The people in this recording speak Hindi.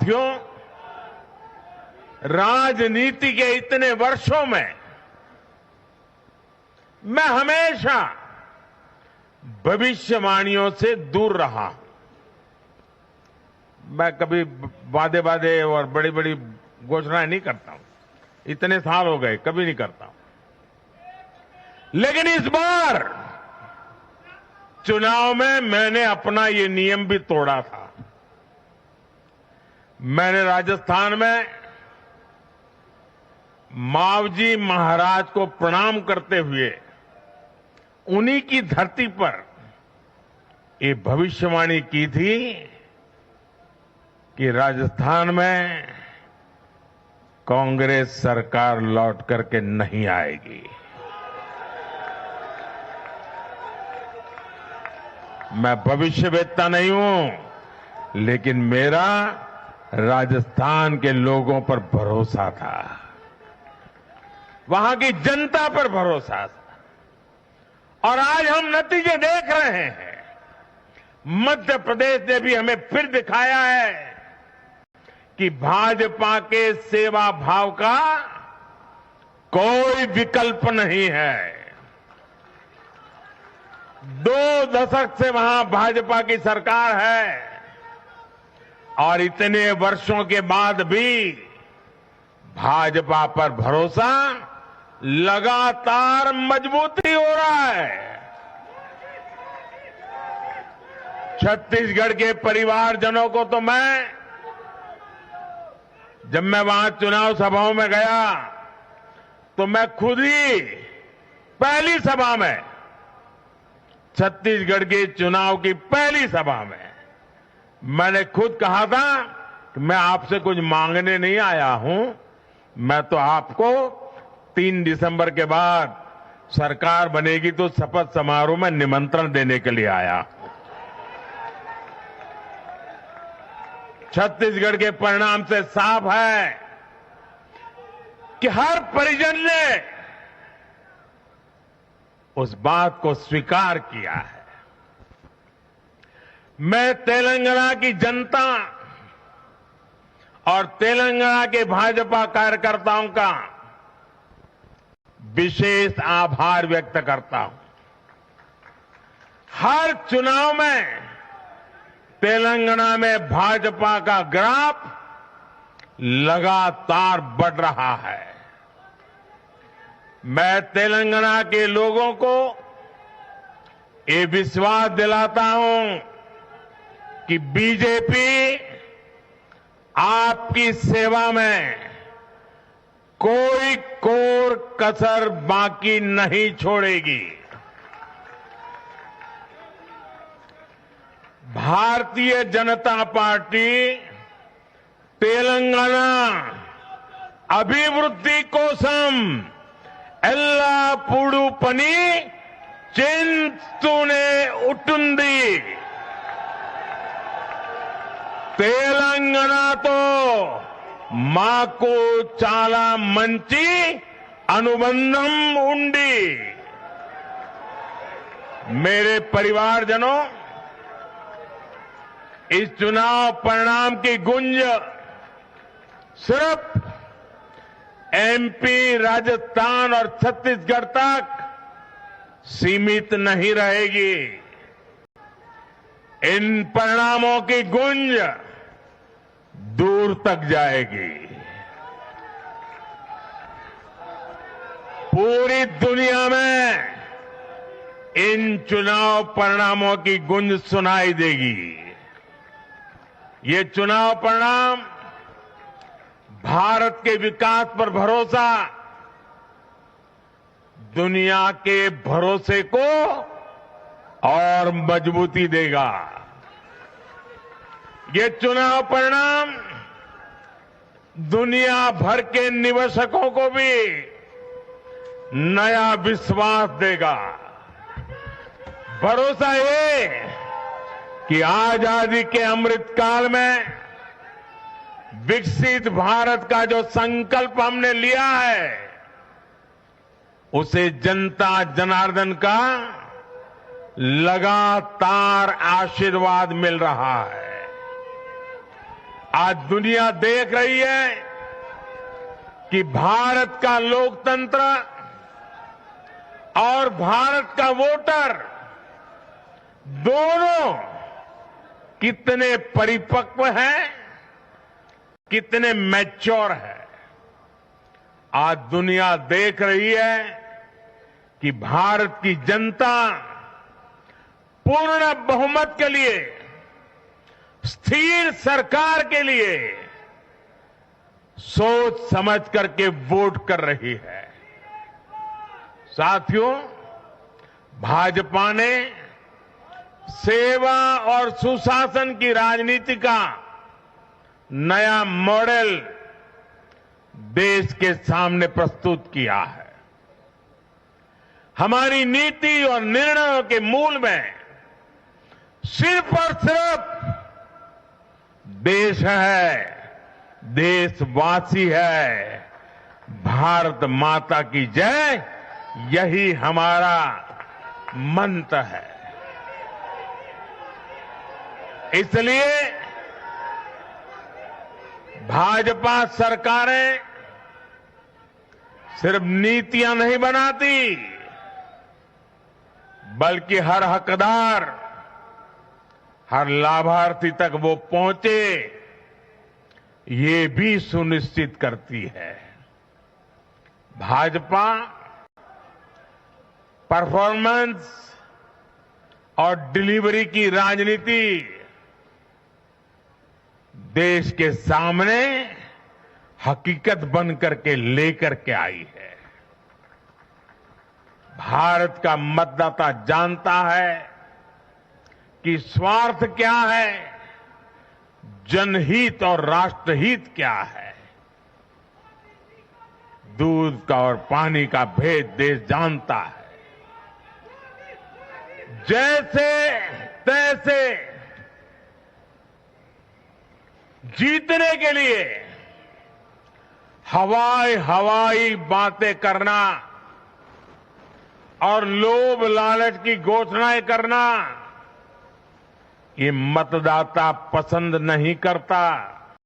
साथियों, राजनीति के इतने वर्षों में मैं हमेशा भविष्यवाणियों से दूर रहा हूं। मैं कभी वादे और बड़ी बड़ी घोषणाएं नहीं करता हूं। इतने साल हो गए, कभी नहीं करता हूं। लेकिन इस बार चुनाव में मैंने अपना ये नियम भी तोड़ा था। मैंने राजस्थान में मावजी महाराज को प्रणाम करते हुए उन्हीं की धरती पर ये भविष्यवाणी की थी कि राजस्थान में कांग्रेस सरकार लौट करके नहीं आएगी। मैं भविष्यवेत्ता नहीं हूं, लेकिन मेरा राजस्थान के लोगों पर भरोसा था, वहां की जनता पर भरोसा था। और आज हम नतीजे देख रहे हैं। मध्य प्रदेश ने भी हमें फिर दिखाया है कि भाजपा के सेवा भाव का कोई विकल्प नहीं है। 2 दशक से वहां भाजपा की सरकार है और इतने वर्षों के बाद भी भाजपा पर भरोसा लगातार मजबूती हो रहा है। छत्तीसगढ़ के परिवारजनों को तो जब मैं वहां चुनाव सभाओं में गया तो मैं खुद ही पहली सभा में, छत्तीसगढ़ के चुनाव की पहली सभा में मैंने खुद कहा था कि मैं आपसे कुछ मांगने नहीं आया हूं, मैं तो आपको 3 दिसंबर के बाद सरकार बनेगी तो शपथ समारोह में निमंत्रण देने के लिए आया। छत्तीसगढ़ के परिणाम से साफ है कि हर परिजन ने उस बात को स्वीकार किया है। मैं तेलंगाना की जनता और तेलंगाना के भाजपा कार्यकर्ताओं का विशेष आभार व्यक्त करता हूं। हर चुनाव में तेलंगाना में भाजपा का ग्राफ लगातार बढ़ रहा है। मैं तेलंगाना के लोगों को ये विश्वास दिलाता हूं कि बीजेपी आपकी सेवा में कोई कोर कसर बाकी नहीं छोड़ेगी। भारतीय जनता पार्टी तेलंगाना अभिवृद्धि कोसम एल्लापूडू पनी चिंतूने उटुंदी। तेलंगाना तो माको चाला मंची अनुबंधम उंडी। मेरे परिवारजनों, इस चुनाव परिणाम की गुंज सिर्फ एमपी, राजस्थान और छत्तीसगढ़ तक सीमित नहीं रहेगी। इन परिणामों की गुंज दूर तक जाएगी। पूरी दुनिया में इन चुनाव परिणामों की गुंज सुनाई देगी। ये चुनाव परिणाम भारत के विकास पर भरोसा, दुनिया के भरोसे को और मजबूती देगा। ये चुनाव परिणाम दुनिया भर के निवेशकों को भी नया विश्वास देगा। भरोसा ये कि आजादी के अमृत काल में विकसित भारत का जो संकल्प हमने लिया है, उसे जनता जनार्दन का लगातार आशीर्वाद मिल रहा है। आज दुनिया देख रही है कि भारत का लोकतंत्र और भारत का वोटर दोनों कितने परिपक्व हैं, कितने मैच्योर हैं। आज दुनिया देख रही है कि भारत की जनता पूर्ण बहुमत के लिए, स्थिर सरकार के लिए सोच समझ करके वोट कर रही है। साथियों, भाजपा ने सेवा और सुशासन की राजनीति का नया मॉडल देश के सामने प्रस्तुत किया है। हमारी नीति और निर्णयों के मूल में सिर्फ और सिर्फ देश है, देशवासी है, भारत माता की जय, यही हमारा मंत्र है। इसलिए भाजपा सरकारें सिर्फ नीतियां नहीं बनाती, बल्कि हर हकदार, हर लाभार्थी तक वो पहुंचे, ये भी सुनिश्चित करती है। भाजपा परफॉर्मेंस और डिलीवरी की राजनीति देश के सामने हकीकत बन करके लेकर के आई है। भारत का मतदाता जानता है कि स्वार्थ क्या है, जनहित और राष्ट्रहित क्या है। दूध का और पानी का भेद देश जानता है। जैसे तैसे जीतने के लिए हवाई बातें करना और लोभ लालच की घोषणाएं करना, ये मतदाता पसंद नहीं करता।